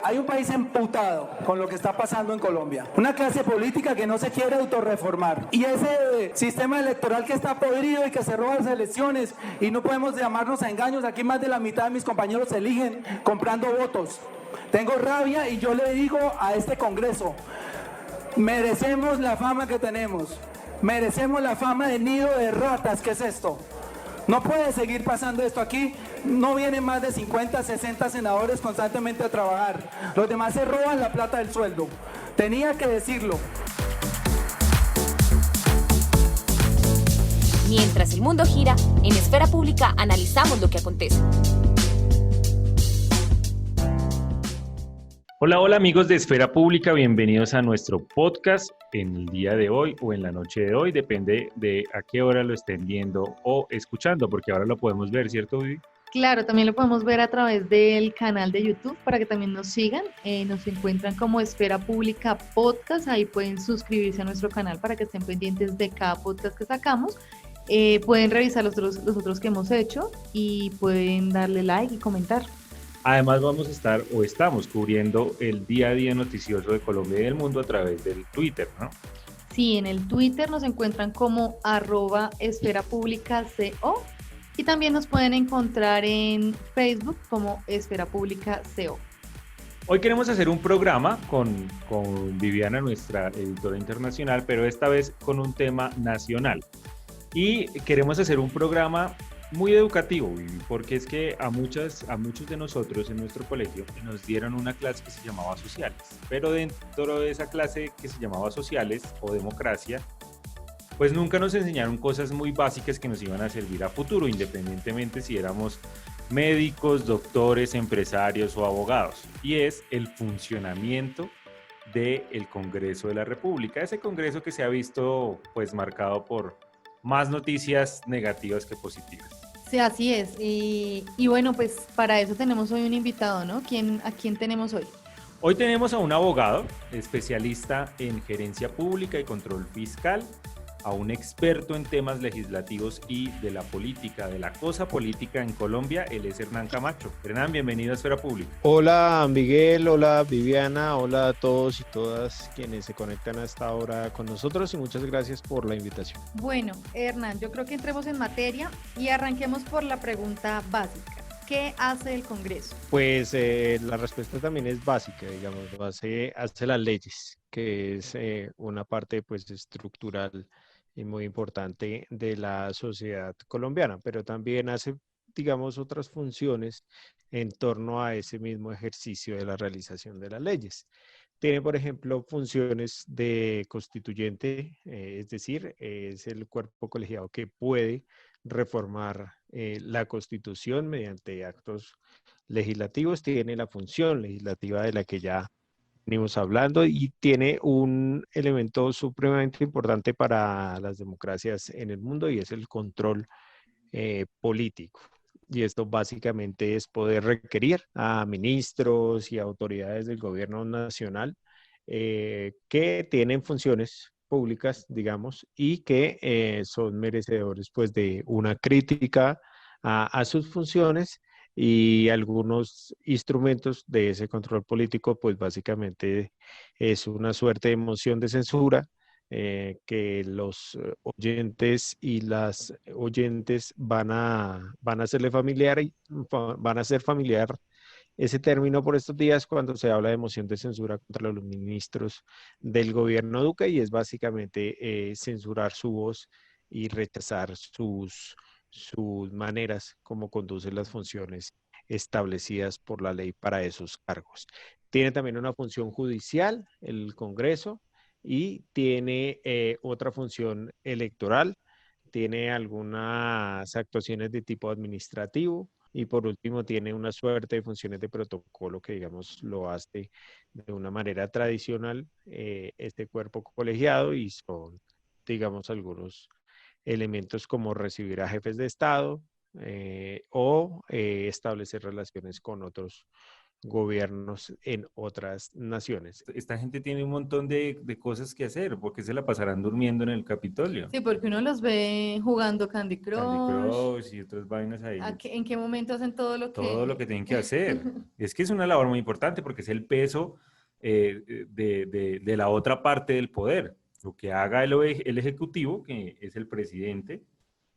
Hay un país emputado con lo que está pasando en Colombia. Una clase política que no se quiere autorreformar. Y ese sistema electoral que está podrido y que se roba las elecciones. Y no podemos llamarnos a engaños. Aquí más de la mitad de mis compañeros se eligen comprando votos. Tengo rabia y yo le digo a este Congreso, merecemos la fama que tenemos. Merecemos la fama de nido de ratas. ¿Qué es esto? No puede seguir pasando esto aquí. No vienen más de 50, 60 senadores constantemente a trabajar. Los demás se roban la plata del sueldo. Tenía que decirlo. Mientras el mundo gira, en Esfera Pública analizamos lo que acontece. Hola, hola amigos de Esfera Pública, bienvenidos a nuestro podcast en el día de hoy o en la noche de hoy, depende de a qué hora lo estén viendo o escuchando, porque ahora lo podemos ver, ¿cierto, Vivi? Claro, también lo podemos ver a través del canal de YouTube para que también nos sigan. Nos encuentran como Esfera Pública Podcast, ahí pueden suscribirse a nuestro canal para que estén pendientes de cada podcast que sacamos. Pueden revisar los otros que hemos hecho y pueden darle like y comentar. Además vamos a estar o estamos cubriendo el día a día noticioso de Colombia y del mundo a través del Twitter, ¿no? Sí, en el Twitter nos encuentran como @esferapublicaco y también nos pueden encontrar en Facebook como Esfera Pública CO. Hoy queremos hacer un programa con Viviana, nuestra editora internacional, pero esta vez con un tema nacional. Y queremos hacer un programa muy educativo, Vivi, porque es que a muchos de nosotros en nuestro colegio nos dieron una clase que se llamaba Sociales, pero dentro de esa clase que se llamaba Sociales o Democracia, pues nunca nos enseñaron cosas muy básicas que nos iban a servir a futuro, independientemente si éramos médicos, doctores, empresarios o abogados, y es el funcionamiento del Congreso de la República, ese Congreso que se ha visto pues marcado por más noticias negativas que positivas. Sí, así es. Y bueno, pues para eso tenemos hoy un invitado, ¿no? ¿A quién tenemos hoy? Hoy tenemos a un abogado especialista en gerencia pública y control fiscal, a un experto en temas legislativos y de la política, de la cosa política en Colombia. Él es Hernán Camacho. Hernán, bienvenido a Esfera Pública. Hola Miguel, hola Viviana, hola a todos y todas quienes se conectan a esta hora con nosotros y muchas gracias por la invitación. Bueno, Hernán, yo creo que entremos en materia y arranquemos por la pregunta básica. ¿Qué hace el Congreso? Pues la respuesta también es básica, digamos, hace las leyes, que es una parte pues estructural y muy importante de la sociedad colombiana, pero también hace, digamos, otras funciones en torno a ese mismo ejercicio de la realización de las leyes. Tiene, por ejemplo, funciones de constituyente, es decir, es el cuerpo colegiado que puede reformar la Constitución mediante actos legislativos. Tiene la función legislativa de la que ya venimos hablando y tiene un elemento supremamente importante para las democracias en el mundo y es el control político. Y esto básicamente es poder requerir a ministros y autoridades del gobierno nacional que tienen funciones públicas, digamos, y que son merecedores pues de una crítica a sus funciones y algunos instrumentos de ese control político, pues básicamente es una suerte de moción de censura que los oyentes y las oyentes van a hacerle familiar, van a hacer familiar ese término por estos días cuando se habla de moción de censura contra los ministros del gobierno Duque y es básicamente censurar su voz y rechazar sus maneras como conducen las funciones establecidas por la ley para esos cargos. Tiene también una función judicial, el Congreso, y tiene otra función electoral, tiene algunas actuaciones de tipo administrativo y por último tiene una suerte de funciones de protocolo que digamos lo hace de una manera tradicional este cuerpo colegiado y son digamos algunos elementos como recibir a jefes de Estado o establecer relaciones con otros gobiernos en otras naciones. Esta gente tiene un montón de cosas que hacer, porque se la pasarán durmiendo en el Capitolio. Sí, porque uno los ve jugando Candy Candy Crush. Crush y otras vainas ahí. ¿En qué momento hacen todo lo Todo lo que... que tienen que hacer. Es que es una labor muy importante porque es el peso de la otra parte del poder. Lo que haga el Ejecutivo, que es el presidente,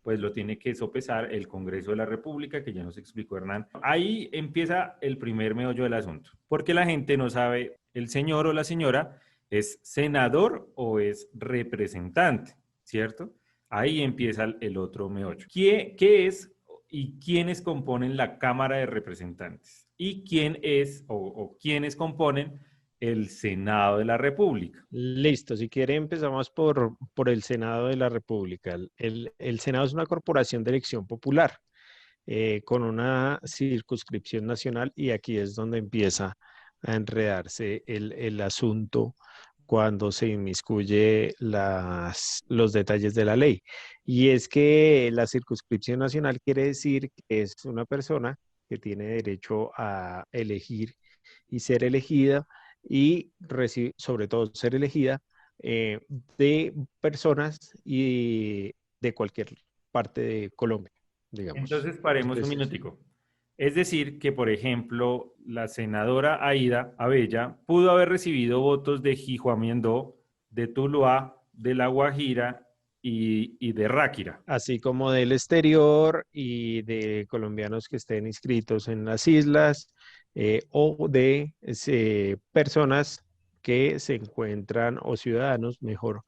pues lo tiene que sopesar el Congreso de la República, que ya nos explicó Hernán. Ahí empieza el primer meollo del asunto, porque la gente no sabe, el señor o la señora es senador o es representante, ¿cierto? Ahí empieza el otro meollo. ¿Qué es y quiénes componen la Cámara de Representantes? ¿Y quién es o quiénes componen el Senado de la República? Listo, si quiere empezamos por el Senado de la República. El Senado es una corporación de elección popular con una circunscripción nacional y aquí es donde empieza a enredarse el asunto cuando se inmiscuye los detalles de la ley. Y es que la circunscripción nacional quiere decir que es una persona que tiene derecho a elegir y ser elegida y sobre todo ser elegida eh, de personas y de cualquier parte de Colombia, digamos. Entonces, paremos un minutico. Es decir, que por ejemplo, la senadora Aida Abella pudo haber recibido votos de Jijuamiendó, de Tuluá, de La Guajira y de Ráquira. Así como del exterior y de colombianos que estén inscritos en las islas o de personas que se encuentran o ciudadanos, mejor,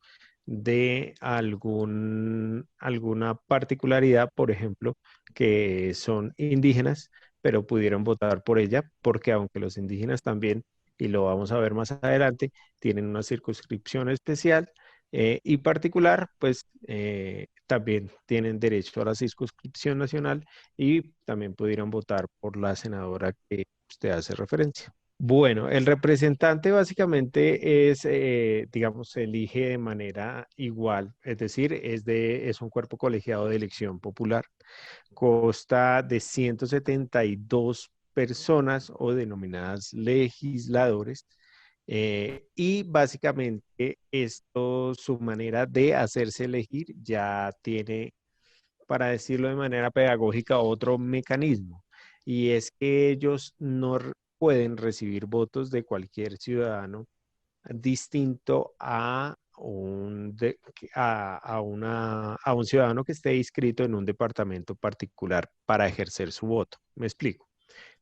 de alguna particularidad, por ejemplo, que son indígenas, pero pudieron votar por ella, porque aunque los indígenas también, y lo vamos a ver más adelante, tienen una circunscripción especial y particular, pues también tienen derecho a la circunscripción nacional y también pudieron votar por la senadora que usted hace referencia. Bueno, el representante básicamente es, digamos, se elige de manera igual, es decir, es un cuerpo colegiado de elección popular. Consta de 172 personas o denominadas legisladores. Y básicamente esto, su manera de hacerse elegir ya tiene, para decirlo de manera pedagógica, otro mecanismo. Y es que ellos no pueden recibir votos de cualquier ciudadano distinto a un ciudadano que esté inscrito en un departamento particular para ejercer su voto. ¿Me explico?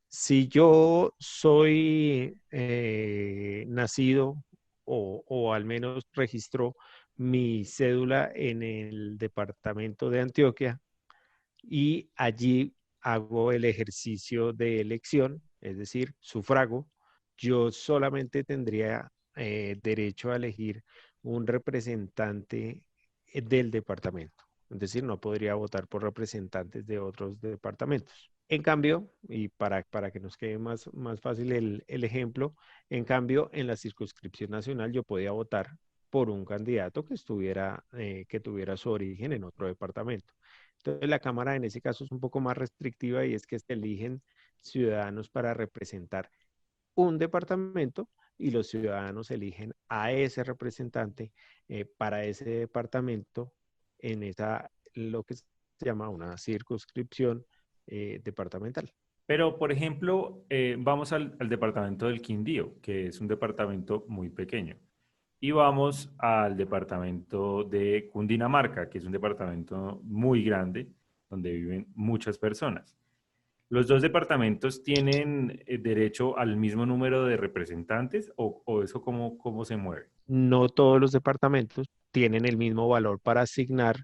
Si yo soy nacido o al menos registro mi cédula en el departamento de Antioquia y allí hago el ejercicio de elección, es decir, sufrago, yo solamente tendría derecho a elegir un representante del departamento. Es decir, no podría votar por representantes de otros departamentos. En cambio, y para que nos quede más fácil el ejemplo, en cambio, en la circunscripción nacional yo podía votar por un candidato que tuviera su origen en otro departamento. Entonces, la Cámara en ese caso es un poco más restrictiva y es que se eligen ciudadanos para representar un departamento y los ciudadanos eligen a ese representante para ese departamento en lo que se llama una circunscripción departamental. Pero, por ejemplo, vamos al departamento del Quindío, que es un departamento muy pequeño. Y vamos al departamento de Cundinamarca, que es un departamento muy grande, donde viven muchas personas. ¿Los dos departamentos tienen derecho al mismo número de representantes o eso cómo se mueve? No todos los departamentos tienen el mismo valor para asignar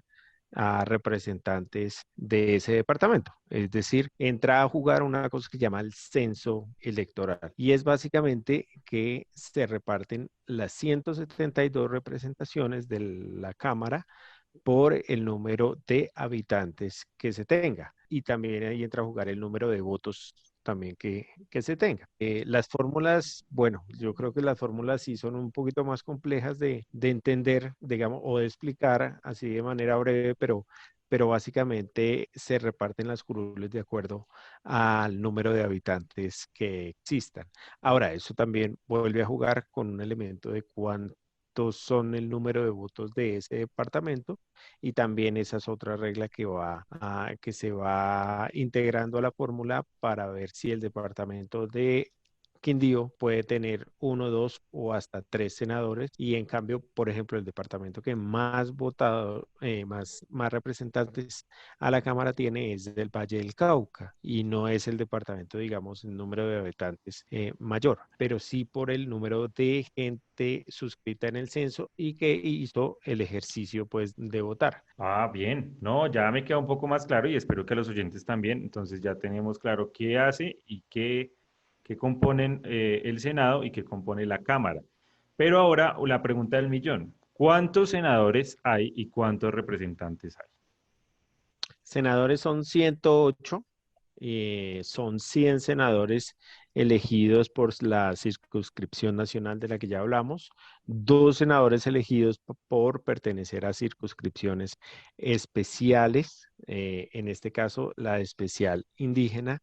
a representantes de ese departamento. Es decir, entra a jugar una cosa que se llama el censo electoral. Y es básicamente que se reparten las 172 representaciones de la Cámara por el número de habitantes que se tenga. Y también ahí entra a jugar el número de votos también que se tenga. Las fórmulas, bueno, yo creo que las fórmulas sí son un poquito más complejas de entender, digamos, o de explicar así de manera breve, pero pero básicamente se reparten las curules de acuerdo al número de habitantes que existan. Ahora, eso también vuelve a jugar con un elemento de cuántos son el número de votos de ese departamento, y también esa es otra regla que se va integrando a la fórmula para ver si el departamento de Quindío puede tener uno, dos o hasta tres senadores, y en cambio, por ejemplo, el departamento que más votado, más representantes a la Cámara tiene es el Valle del Cauca, y no es el departamento, digamos, en número de habitantes mayor, pero sí por el número de gente suscrita en el censo y que hizo el ejercicio pues de votar. Ah, bien. No, ya me queda un poco más claro y espero que a los oyentes también. Entonces ya tenemos claro qué hace y qué componen el Senado y qué compone la Cámara. Pero ahora la pregunta del millón. ¿Cuántos senadores hay y cuántos representantes hay? Senadores son 108, son 100 senadores elegidos por la circunscripción nacional de la que ya hablamos, dos senadores elegidos por pertenecer a circunscripciones especiales, en este caso la especial indígena,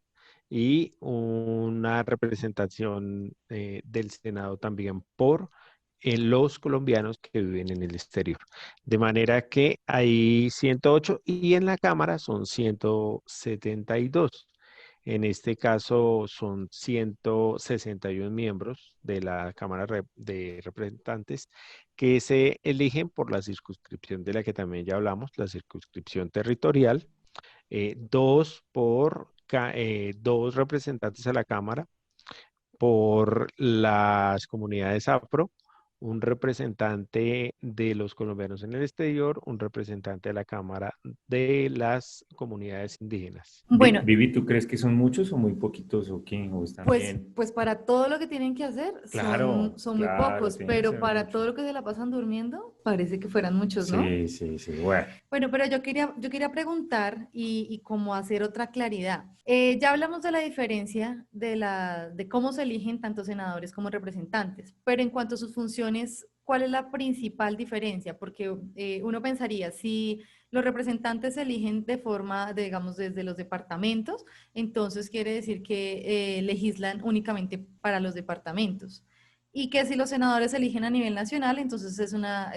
y una representación del Senado también por los colombianos que viven en el exterior. De manera que hay 108 y en la Cámara son 172. En este caso son 161 miembros de la de Representantes que se eligen por la circunscripción de la que también ya hablamos, la circunscripción territorial, dos representantes a la Cámara por las comunidades afro, un representante de los colombianos en el exterior, un representante de la Cámara de las comunidades indígenas. Bueno, Vivi, ¿tú crees que son muchos o muy poquitos o qué? ¿O están bien? pues para todo lo que tienen que hacer Claro, son muy claro, pocos, tienen que pero ser para todo muchos. lo que se la pasan durmiendo, parece que fueran muchos, ¿no? Sí, sí, sí. Bueno, Bueno, pero yo quería preguntar y como hacer otra claridad. Ya hablamos de la diferencia de cómo se eligen tanto senadores como representantes, pero en cuanto a sus funciones, ¿cuál es la principal diferencia? Porque uno pensaría, si los representantes se eligen de forma, digamos, desde los departamentos, entonces quiere decir que legislan únicamente para los departamentos. Y que si los senadores se eligen a nivel nacional, entonces es una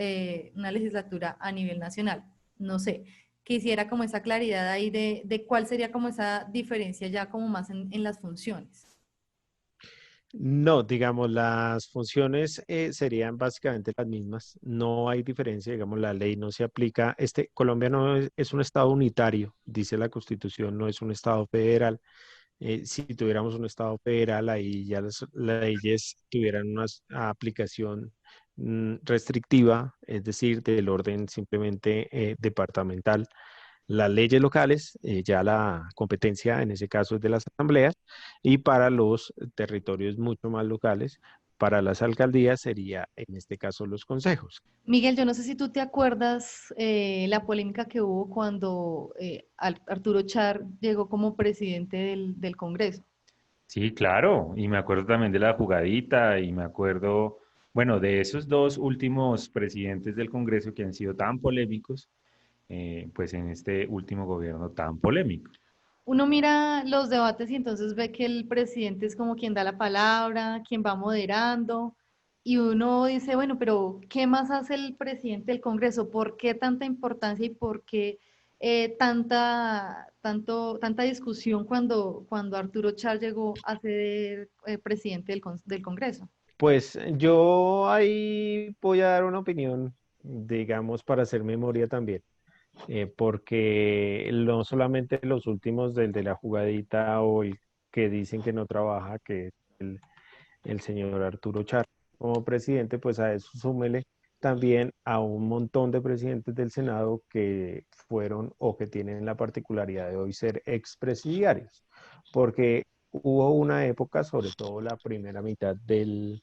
legislatura a nivel nacional. No sé, quisiera como esa claridad ahí de cuál sería como esa diferencia ya como más en las funciones. No, digamos, las funciones serían básicamente las mismas. No hay diferencia, digamos, la ley no se aplica. Colombia no es un estado unitario, dice la Constitución, no es un estado federal. Si tuviéramos un estado federal, ahí ya las leyes tuvieran una aplicación restrictiva, es decir, del orden simplemente departamental. Las leyes locales, ya la competencia en ese caso es de las asambleas, y para los territorios mucho más locales, para las alcaldías sería en este caso los consejos. Miguel, yo no sé si tú te acuerdas la polémica que hubo cuando Arturo Char llegó como presidente del Congreso. sí, claro. Y me acuerdo también de la jugadita y me acuerdo, bueno, de esos dos últimos presidentes del Congreso que han sido tan polémicos, pues en este último gobierno tan polémico. Uno mira los debates y entonces ve que el presidente es como quien da la palabra, quien va moderando, y uno dice, bueno, pero ¿qué más hace el presidente del Congreso? ¿Por qué tanta importancia y por qué tanta discusión cuando Arturo Char llegó a ser presidente del Congreso? Pues yo ahí voy a dar una opinión, digamos, para hacer memoria también. Porque no solamente los últimos del de la jugadita o el que dicen que no trabaja, que es el señor Arturo Char como presidente, pues a eso súmele también a un montón de presidentes del Senado que fueron o que tienen la particularidad de hoy ser expresidiarios, porque hubo una época, sobre todo la primera mitad del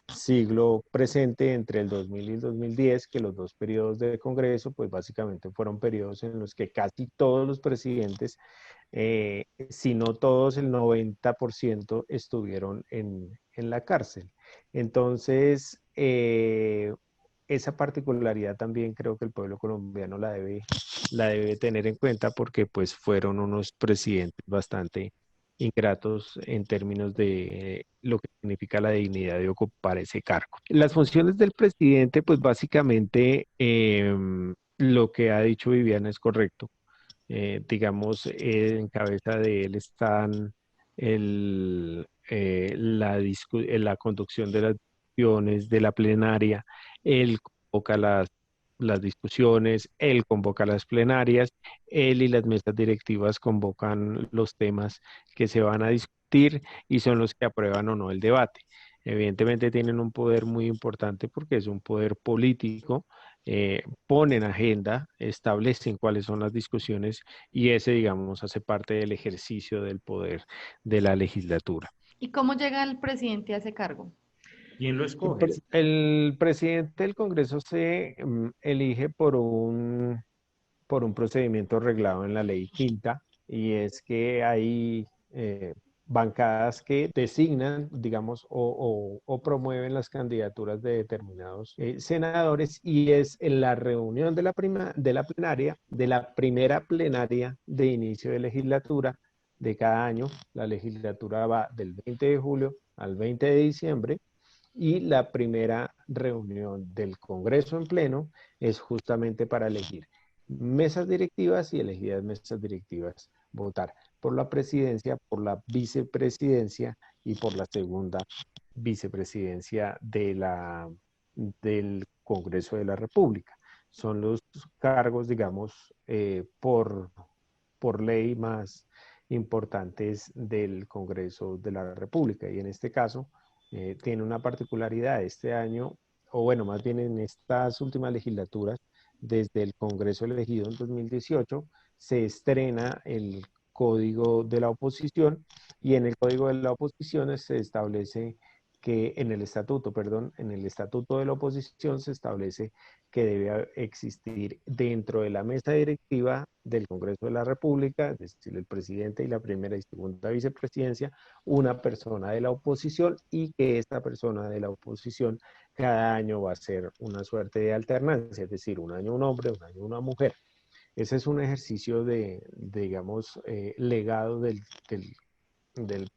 siglo presente, entre el 2000 y el 2010, que los dos periodos de Congreso, pues básicamente fueron periodos en los que casi todos los presidentes, si no todos, el 90% estuvieron en la cárcel. Entonces, esa particularidad también creo que el pueblo colombiano la debe tener en cuenta porque pues fueron unos presidentes bastante ingratos en términos de lo que significa la dignidad de ocupar ese cargo. Las funciones del presidente, pues básicamente lo que ha dicho Viviana es correcto. Digamos, en cabeza de él están la conducción de las discusiones de la plenaria, él convoca las discusiones, él convoca las plenarias, él y las mesas directivas convocan los temas que se van a discutir y son los que aprueban o no el debate. Evidentemente tienen un poder muy importante porque es un poder político, ponen agenda, establecen cuáles son las discusiones y ese, digamos, hace parte del ejercicio del poder de la legislatura. ¿Y cómo llega el presidente a ese cargo? ¿Quién lo escoge? El presidente del Congreso se elige por un procedimiento reglado en la ley quinta, y es que hay bancadas que designan, digamos, o promueven las candidaturas de determinados senadores, y es en la reunión de la plenaria, de la primera plenaria de inicio de legislatura de cada año. La legislatura va del 20 de julio al 20 de diciembre, y la primera reunión del Congreso en pleno es justamente para elegir mesas directivas, y elegidas mesas directivas votar por la presidencia, por la vicepresidencia y por la segunda vicepresidencia del Congreso de la República. Son los cargos, digamos, por ley más importantes del Congreso de la República, y en este caso tiene una particularidad este año, o bueno, más bien en estas últimas legislaturas, desde el Congreso elegido en 2018, se estrena el Código de la Oposición, y en el Código de la Oposición se establece que, en el Estatuto de la Oposición se establece que debe existir dentro de la mesa directiva del Congreso de la República, es decir, el presidente y la primera y segunda vicepresidencia, una persona de la oposición, y que esta persona de la oposición cada año va a ser una suerte de alternancia, es decir, un año un hombre, un año una mujer. Ese es un ejercicio digamos, legado del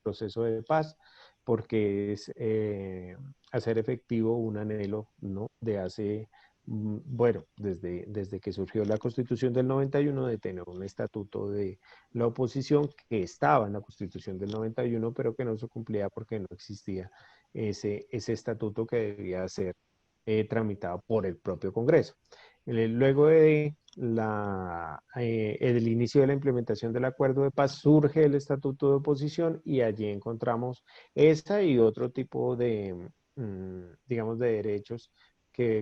proceso de paz, porque es hacer efectivo un anhelo, ¿no?, de hace, bueno, desde que surgió la Constitución del 91, de tener un estatuto de la oposición que estaba en la Constitución del 91, pero que no se cumplía porque no existía ese estatuto que debía ser tramitado por el propio Congreso. Luego de el inicio de la implementación del acuerdo de paz, surge el estatuto de oposición, y allí encontramos esta y otro tipo de, digamos, de derechos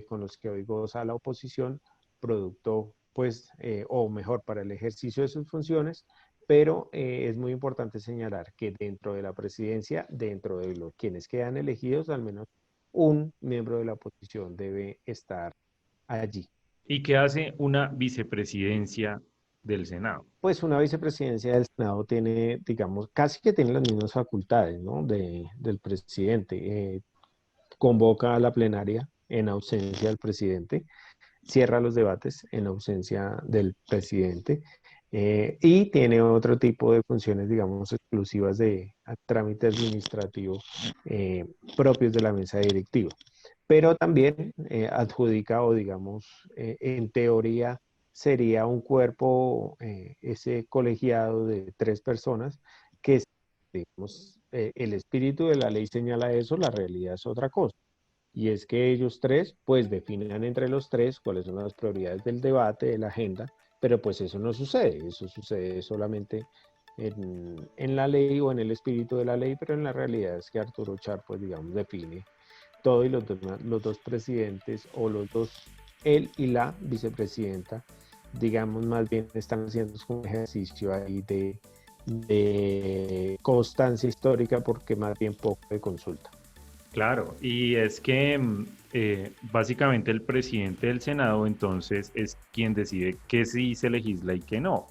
con los que hoy goza la oposición, producto, pues, o mejor, para el ejercicio de sus funciones. Pero es muy importante señalar que dentro de la presidencia, dentro de quienes quedan elegidos, al menos un miembro de la oposición debe estar allí. ¿Y qué hace una vicepresidencia del Senado? Pues una vicepresidencia del Senado tiene, digamos, casi que tiene las mismas facultades, ¿no?, del presidente. Convoca a la plenaria en ausencia del presidente, cierra los debates en ausencia del presidente, y tiene otro tipo de funciones, digamos, exclusivas de trámite administrativo propios de la mesa directiva. Pero también adjudica, o digamos, en teoría sería un cuerpo, ese colegiado de 3 personas, que, digamos, el espíritu de la ley señala eso, la realidad es otra cosa. Y es que ellos 3, pues, definan entre los 3 cuáles son las prioridades del debate, de la agenda, pero pues eso no sucede, eso sucede solamente en la ley o en el espíritu de la ley, pero en la realidad es que Arturo Char, pues, digamos, define todo, y los dos presidentes, o él y la vicepresidenta, digamos, más bien están haciendo un ejercicio ahí de constancia histórica, porque más bien poco de consulta. Claro, y es que básicamente el presidente del Senado entonces es quien decide qué sí se legisla y qué no.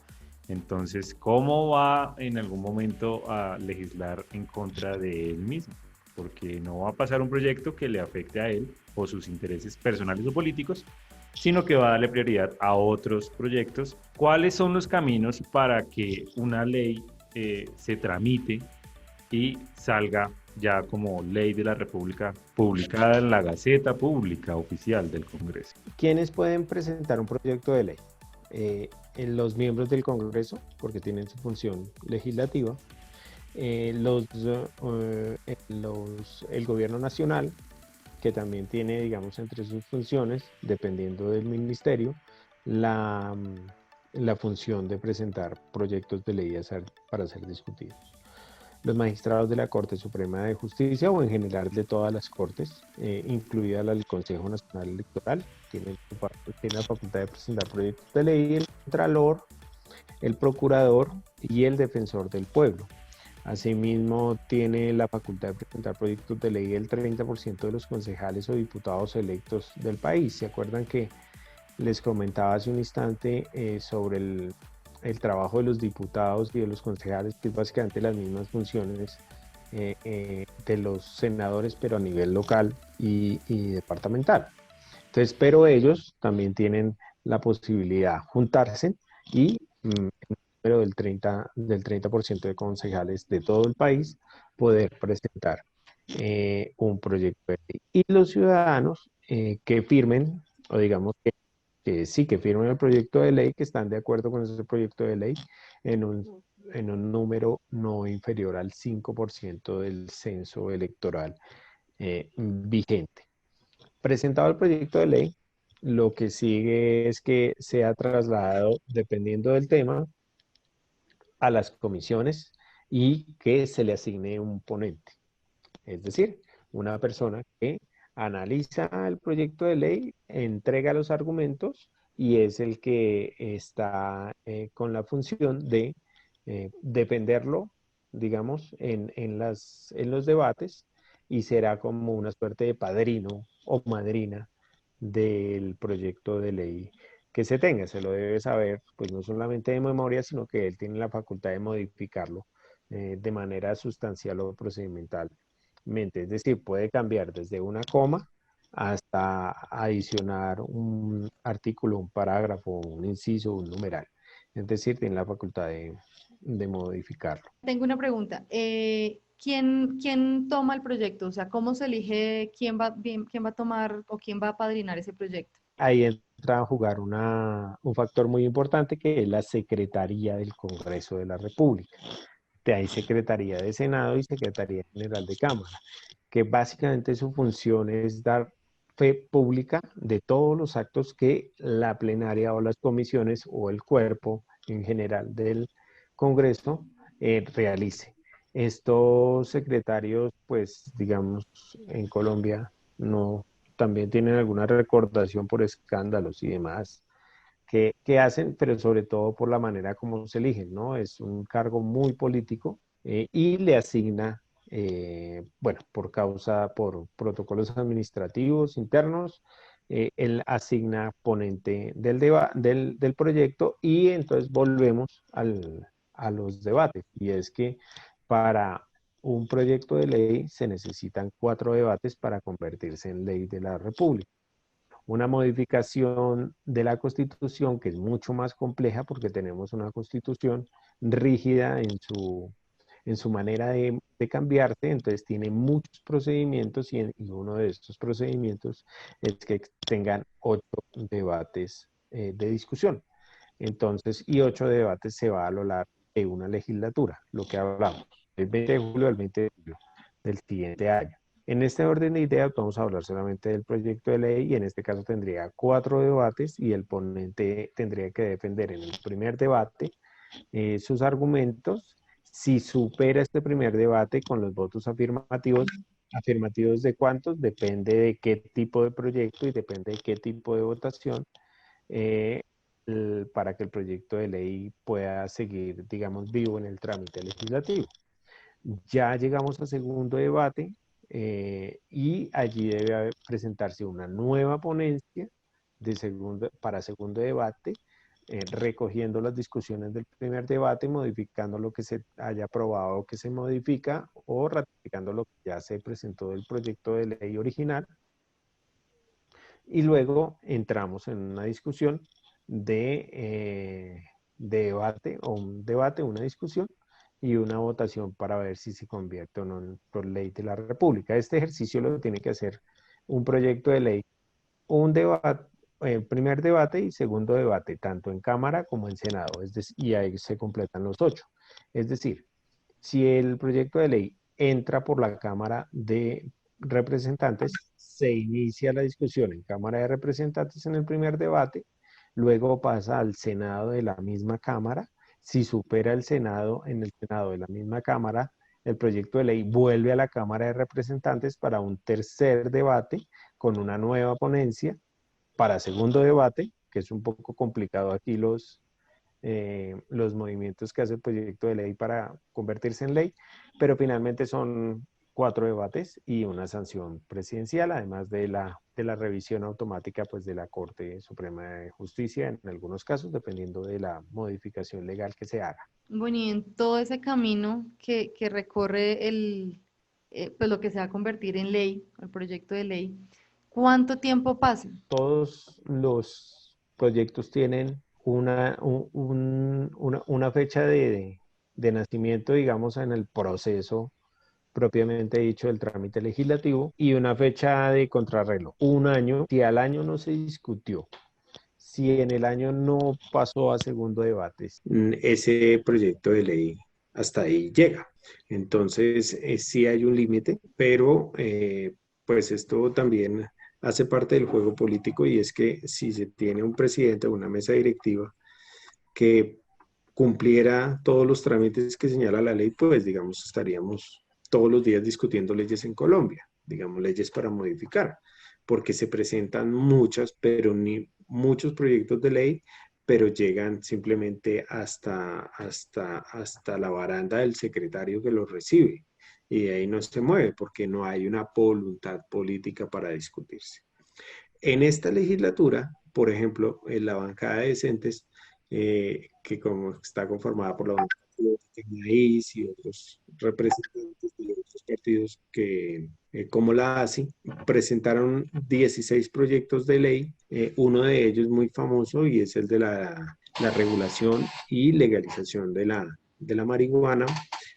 Entonces, ¿cómo va en algún momento a legislar en contra de él mismo? porque no va a pasar un proyecto que le afecte a él o sus intereses personales o políticos, sino que va a darle prioridad a otros proyectos. ¿Cuáles son los caminos para que una ley se tramite y salga ya como ley de la República, publicada en la Gaceta Pública Oficial del Congreso? ¿Quiénes pueden presentar un proyecto de ley? Los miembros del Congreso, porque tienen su función legislativa, el gobierno nacional, que también tiene, digamos, entre sus funciones, dependiendo del ministerio, la función de presentar proyectos de ley para ser discutidos. Los magistrados de la Corte Suprema de Justicia o en general de todas las cortes, incluida el Consejo Nacional Electoral, tiene la facultad de presentar proyectos de ley, el Contralor, el Procurador y el Defensor del Pueblo. Asimismo, tiene la facultad de presentar proyectos de ley el 30% de los concejales o diputados electos del país. ¿Se acuerdan que les comentaba hace un instante sobre el trabajo de los diputados y de los concejales, que es básicamente las mismas funciones de los senadores, pero a nivel local y departamental? Entonces, pero ellos también tienen la posibilidad de juntarse y número del 30% de concejales de todo el país poder presentar un proyecto de ley. Y los ciudadanos que firmen, o digamos que sí, que firmen el proyecto de ley, que están de acuerdo con ese proyecto de ley en un número no inferior al 5% del censo electoral vigente. Presentado el proyecto de ley, lo que sigue es que sea trasladado, dependiendo del tema, a las comisiones y que se le asigne un ponente. Es decir, una persona que analiza el proyecto de ley, entrega los argumentos y es el que está con la función de defenderlo, digamos, en los debates, y será como una suerte de padrino o madrina del proyecto de ley que se tenga. Se lo debe saber, pues no solamente de memoria, sino que él tiene la facultad de modificarlo de manera sustancial o procedimentalmente. Es decir, puede cambiar desde una coma hasta adicionar un artículo, un parágrafo, un inciso, un numeral. Es decir, tiene la facultad de modificarlo. Tengo una pregunta. ¿Quién toma el proyecto? O sea, ¿cómo se elige quién va a tomar o quién va a padrinar ese proyecto? Ahí entra a jugar un factor muy importante, que es la Secretaría del Congreso de la República. Hay Secretaría de Senado y Secretaría General de Cámara, que básicamente su función es dar fe pública de todos los actos que la plenaria o las comisiones o el cuerpo en general del Congreso realice. Estos secretarios, pues digamos, en Colombia no, también tienen alguna recordación por escándalos y demás que hacen, pero sobre todo por la manera como se eligen, ¿no? Es un cargo muy político y le asigna, bueno, por protocolos administrativos internos, él asigna ponente del proyecto, y entonces volvemos a los debates. Y es que para un proyecto de ley se necesitan 4 debates para convertirse en ley de la República. Una modificación de la Constitución que es mucho más compleja, porque tenemos una Constitución rígida en su manera de cambiarse, entonces tiene muchos procedimientos, y uno de estos procedimientos es que tengan 8 debates de discusión. Entonces, y 8 debates se va a lo largo de una legislatura, lo que hablamos, del 20 de julio al 20 de julio del siguiente año. En este orden de ideas vamos a hablar solamente del proyecto de ley, y en este caso tendría 4 debates, y el ponente tendría que defender en el primer debate sus argumentos. Si supera este primer debate con los votos afirmativos, ¿afirmativos de cuántos? Depende de qué tipo de proyecto y depende de qué tipo de votación, para que el proyecto de ley pueda seguir, digamos, vivo en el trámite legislativo. Ya llegamos al segundo debate, y allí debe presentarse una nueva ponencia para segundo debate, recogiendo las discusiones del primer debate, modificando lo que se haya aprobado o que se modifica, o ratificando lo que ya se presentó del proyecto de ley original. Y luego entramos en una discusión de debate, o un debate, una discusión y una votación para ver si se convierte o no en por ley de la República. Este ejercicio lo tiene que hacer un proyecto de ley, un debate, primer debate y segundo debate, tanto en Cámara como en Senado, y ahí se completan los 8. Es decir, si el proyecto de ley entra por la Cámara de Representantes, se inicia la discusión en Cámara de Representantes en el primer debate, luego pasa al Senado de la misma Cámara. Si supera el Senado, en el Senado de la misma Cámara, el proyecto de ley vuelve a la Cámara de Representantes para un tercer debate con una nueva ponencia para segundo debate, que es un poco complicado aquí los movimientos que hace el proyecto de ley para convertirse en ley, pero finalmente son 4 debates y una sanción presidencial, además de la revisión automática pues, de la Corte Suprema de Justicia, en algunos casos, dependiendo de la modificación legal que se haga. Bueno, y en todo ese camino que recorre pues lo que se va a convertir en ley, el proyecto de ley, ¿cuánto tiempo pasa? Todos los proyectos tienen una fecha de nacimiento, digamos, en el proceso propiamente dicho del trámite legislativo y una fecha de contrarreloj. Un año, si al año no se discutió, si en el año no pasó a segundo debate, ese proyecto de ley hasta ahí llega. Entonces, sí hay un límite, pero pues esto también hace parte del juego político y es que si se tiene un presidente o una mesa directiva que cumpliera todos los trámites que señala la ley, pues digamos estaríamos todos los días discutiendo leyes en Colombia, digamos leyes para modificar, porque se presentan muchos proyectos de ley, pero llegan simplemente hasta la baranda del secretario que los recibe. Y de ahí no se mueve porque no hay una voluntad política para discutirse. En esta legislatura, por ejemplo, en la bancada de decentes, que como está conformada por la bancada de Maíz y otros representantes de otros partidos que, como la ASI, presentaron 16 proyectos de ley, uno de ellos muy famoso y es el de la regulación y legalización de la marihuana,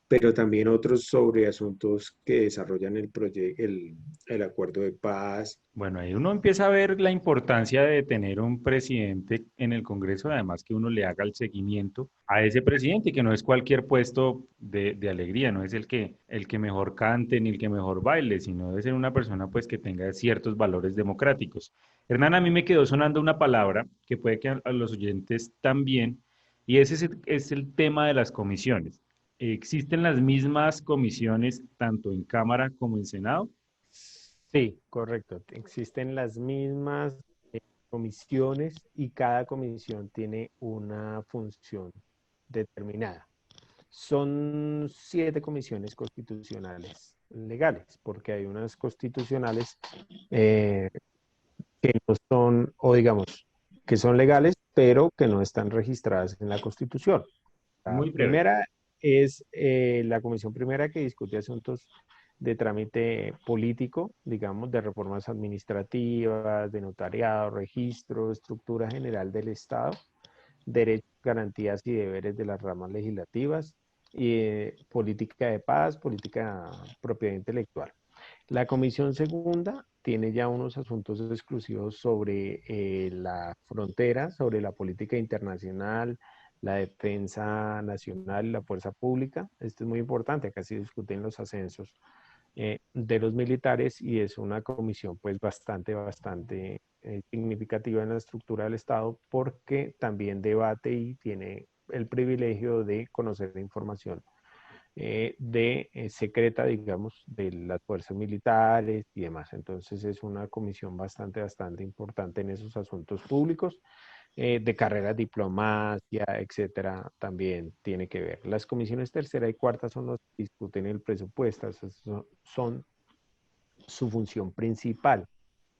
pero también otros sobre asuntos que desarrollan el acuerdo de paz. Bueno, ahí uno empieza a ver la importancia de tener un presidente en el Congreso, además que uno le haga el seguimiento a ese presidente, que no es cualquier puesto de alegría, no es el que mejor cante ni el que mejor baile, sino debe ser una persona pues que tenga ciertos valores democráticos. Hernán, a mí me quedó sonando una palabra que puede que a los oyentes también, y ese es el tema de las comisiones. ¿Existen las mismas comisiones tanto en Cámara como en Senado? Sí, correcto. Existen las mismas comisiones y cada comisión tiene una función determinada. Son 7 comisiones constitucionales legales, porque hay unas constitucionales que no son, o digamos, que son legales, pero que no están registradas en la Constitución. La Muy breve. primera es la comisión primera que discute asuntos de trámite político, digamos, de reformas administrativas, de notariado, registro, estructura general del Estado, derechos, garantías y deberes de las ramas legislativas, y política de paz, política propiedad intelectual. La comisión segunda tiene ya unos asuntos exclusivos sobre la frontera, sobre la política internacional, la defensa nacional y la fuerza pública. Esto es muy importante, acá se discuten los ascensos de los militares y es una comisión pues bastante significativa en la estructura del Estado porque también debate y tiene el privilegio de conocer la información secreta, digamos, de las fuerzas militares y demás. Entonces es una comisión bastante importante en esos asuntos públicos. De carrera, diplomacia, etcétera, también tiene que ver. Las comisiones tercera y cuarta son los que discuten el presupuesto, son su función principal.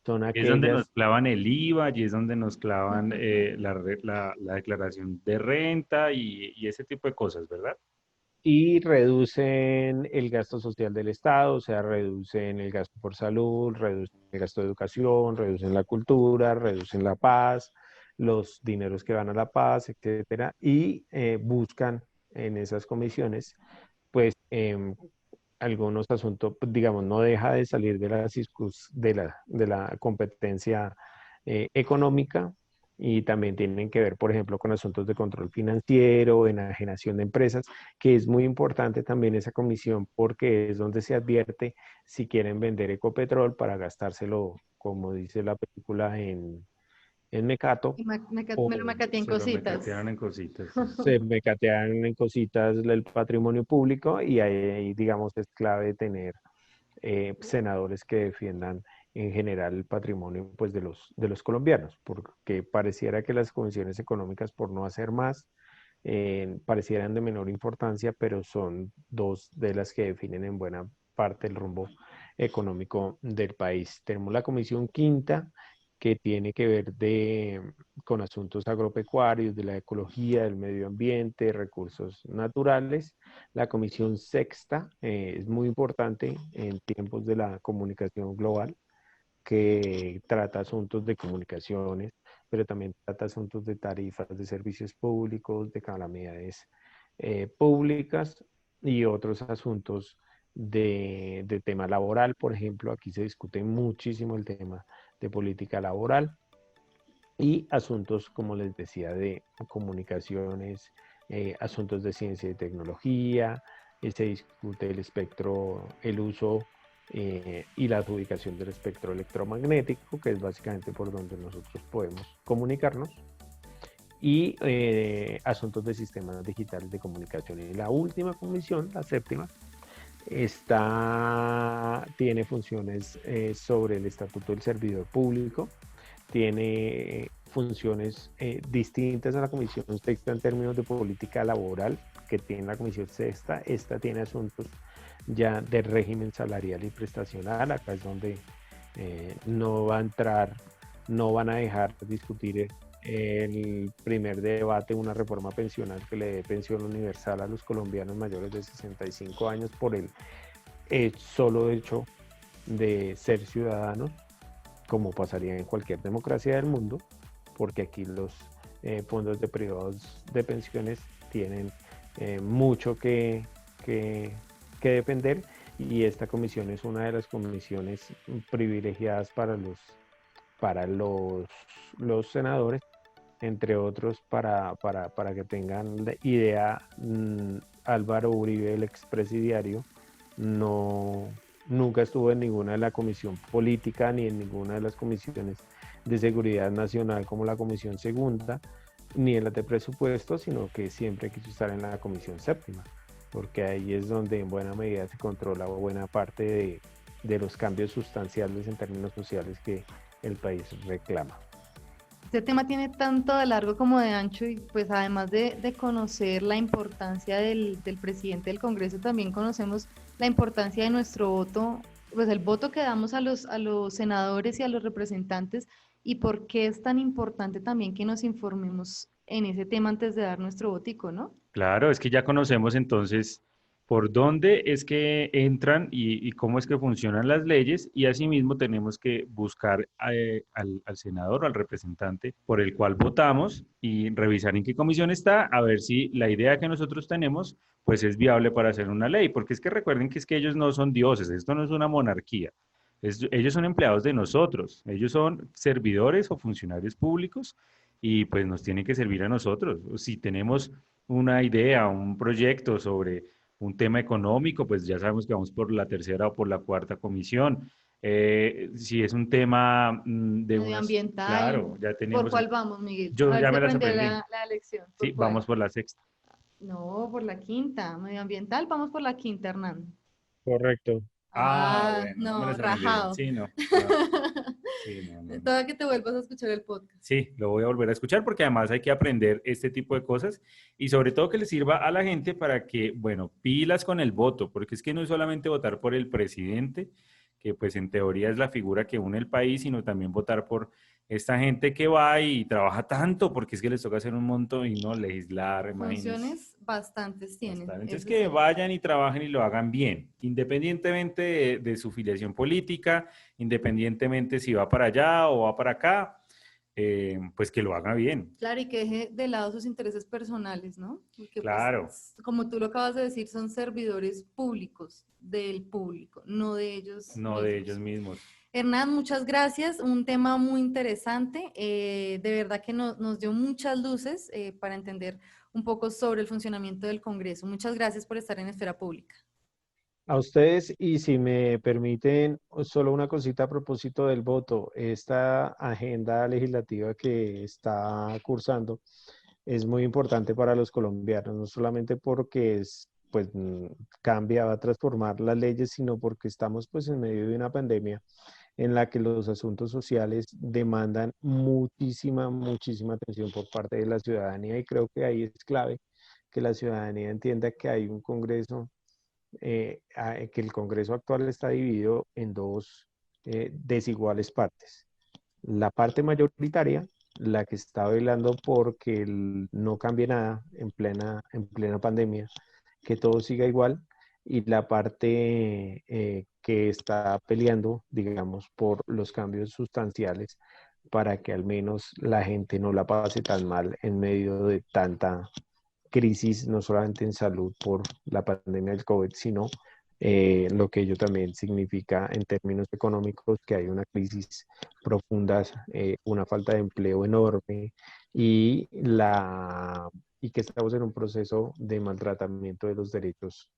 son Y es donde nos aquellas clavan el IVA, y es donde nos clavan la declaración de renta y ese tipo de cosas, ¿verdad? y reducen el gasto social del Estado, o sea, reducen el gasto por salud, reducen el gasto de educación, reducen la cultura, reducen la paz, los dineros que van a la paz, etcétera, y buscan en esas comisiones, pues, algunos asuntos, pues, digamos, no deja de salir de la competencia económica, y también tienen que ver, por ejemplo, con asuntos de control financiero, enajenación de empresas, que es muy importante también esa comisión porque es donde se advierte si quieren vender Ecopetrol para gastárselo, como dice la película, en mecato, Y me lo o mecateé en Se lo cositas. mecatearon en cositas. Sí. se mecatean en cositas del patrimonio público, y ahí, digamos, es clave tener senadores que defiendan en general el patrimonio, pues, de los colombianos, porque pareciera que las comisiones económicas, por no hacer más, parecieran de menor importancia, pero son dos de las que definen en buena parte el rumbo económico del país. Tenemos la comisión quinta, que tiene que ver con asuntos agropecuarios, de la ecología, del medio ambiente, recursos naturales. La comisión sexta es muy importante en tiempos de la comunicación global, que trata asuntos de comunicaciones, pero también trata asuntos de tarifas de servicios públicos, de calamidades públicas y otros asuntos de tema laboral. Por ejemplo, aquí se discute muchísimo el tema de política laboral y asuntos, como les decía, de comunicaciones, asuntos de ciencia y tecnología. Se discute el espectro, el uso y la adjudicación del espectro electromagnético, que es básicamente por donde nosotros podemos comunicarnos, y asuntos de sistemas digitales de comunicación. Y la última comisión, la séptima, tiene funciones sobre el Estatuto del Servidor Público, tiene funciones distintas a la comisión sexta en términos de política laboral que tiene la comisión sexta. Esta tiene asuntos ya de régimen salarial y prestacional. Acá es donde no va a entrar, no van a dejar de discutir el primer debate, una reforma pensional que le dé pensión universal a los colombianos mayores de 65 años por el solo hecho de ser ciudadanos, como pasaría en cualquier democracia del mundo, porque aquí los fondos de privados de pensiones tienen mucho que defender, y esta comisión es una de las comisiones privilegiadas para los senadores, entre otros, para que tengan la idea. Álvaro Uribe, el expresidiario, nunca estuvo en ninguna de la comisión política ni en ninguna de las comisiones de seguridad nacional como la comisión segunda, ni en la de presupuesto, sino que siempre quiso estar en la comisión séptima, porque ahí es donde en buena medida se controla buena parte de los cambios sustanciales en términos sociales que el país reclama. Este tema tiene tanto de largo como de ancho, y pues además de conocer la importancia del presidente del Congreso, también conocemos la importancia de nuestro voto, pues el voto que damos a los senadores y a los representantes, y por qué es tan importante también que nos informemos en ese tema antes de dar nuestro votico, ¿no? Claro, es que ya conocemos entonces por dónde es que entran y cómo es que funcionan las leyes, y asimismo tenemos que buscar al senador o al representante por el cual votamos y revisar en qué comisión está, a ver si la idea que nosotros tenemos pues es viable para hacer una ley, porque es que recuerden que es que ellos no son dioses, esto no es una monarquía. Ellos son empleados de nosotros, ellos son servidores o funcionarios públicos, y pues nos tienen que servir a nosotros. Si tenemos una idea, un proyecto sobre un tema económico, pues ya sabemos que vamos por la tercera o por la cuarta comisión. Si es un tema de Medioambiental. claro, ya ¿Por tenemos. cuál vamos, Miguel? Yo A ver ya si me las aprendí aprendí. la lección. Sí, ¿Por cuál? vamos por la sexta. No, por la quinta. Medioambiental, vamos por la quinta, Hernán. Correcto. Bueno, no me No, las aprendí bien. rajado. Sí, no. Sí, no. Toda que te vuelvas a escuchar el podcast. Sí, lo voy a volver a escuchar porque además hay que aprender este tipo de cosas, y sobre todo que le sirva a la gente para que, bueno, pilas con el voto, porque es que no es solamente votar por el presidente, que pues en teoría es la figura que une el país, sino también votar por esta gente que va y trabaja tanto, porque es que les toca hacer un montón y no legislar, imagínense. Funciones bastantes tienen. Entonces eso que sí. vayan y trabajen y lo hagan bien, independientemente de su filiación política, independientemente si va para allá o va para acá, pues que lo haga bien. Claro, y que deje de lado sus intereses personales, ¿no? Porque, Claro. pues, como tú lo acabas de decir, son servidores públicos del público, no de ellos No de ellos mismos. Hernán, muchas gracias. Un tema muy interesante. De verdad que nos dio muchas luces para entender un poco sobre el funcionamiento del Congreso. Muchas gracias por estar en Esfera Pública. A ustedes, y si me permiten, solo una cosita a propósito del voto. Esta agenda legislativa que está cursando es muy importante para los colombianos, no solamente porque pues, cambia, va a transformar las leyes, sino porque estamos pues, en medio de una pandemia en la que los asuntos sociales demandan muchísima atención por parte de la ciudadanía, y creo que ahí es clave que la ciudadanía entienda que hay un Congreso, que el Congreso actual está dividido en dos desiguales partes. La parte mayoritaria, la que está velando porque no cambie nada en plena pandemia, que todo siga igual, y la parte que está peleando, digamos, por los cambios sustanciales para que al menos la gente no la pase tan mal en medio de tanta crisis, no solamente en salud por la pandemia del COVID, sino lo que ello también significa en términos económicos, que hay una crisis profunda, una falta de empleo enorme y que estamos en un proceso de maltratamiento de los derechos,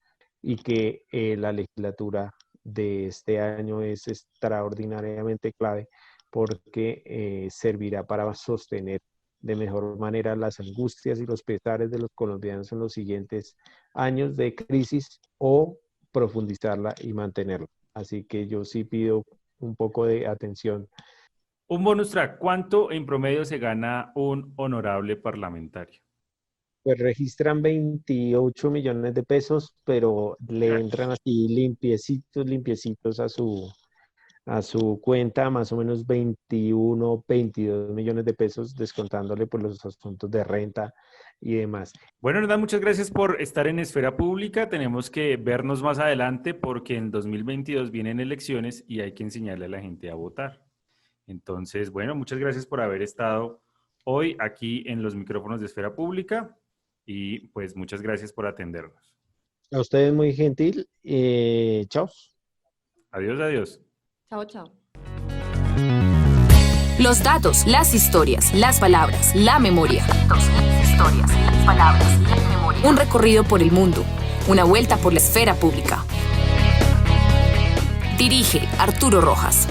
y que la legislatura de este año es extraordinariamente clave porque servirá para sostener de mejor manera las angustias y los pesares de los colombianos en los siguientes años de crisis, o profundizarla y mantenerla. Así que yo sí pido un poco de atención. Un bonus track, ¿cuánto en promedio se gana un honorable parlamentario? Pues registran 28 millones de pesos, pero le entran así limpiecitos a su cuenta, más o menos 21, 22 millones de pesos, descontándole por los asuntos de renta y demás. Bueno, Hernán, muchas gracias por estar en Esfera Pública. Tenemos que vernos más adelante porque en 2022 vienen elecciones y hay que enseñarle a la gente a votar. Entonces, bueno, muchas gracias por haber estado hoy aquí en los micrófonos de Esfera Pública y pues muchas gracias por atendernos. A ustedes muy gentil. Chao. Adiós, adiós. Chao, chao. Los datos, las historias, las palabras, la memoria. Los datos, las historias, las palabras, la memoria. Un recorrido por el mundo, una vuelta por la esfera pública. Dirige Arturo Rojas.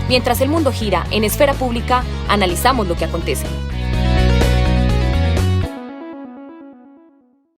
Mientras el mundo gira en Esfera Pública, analizamos lo que acontece.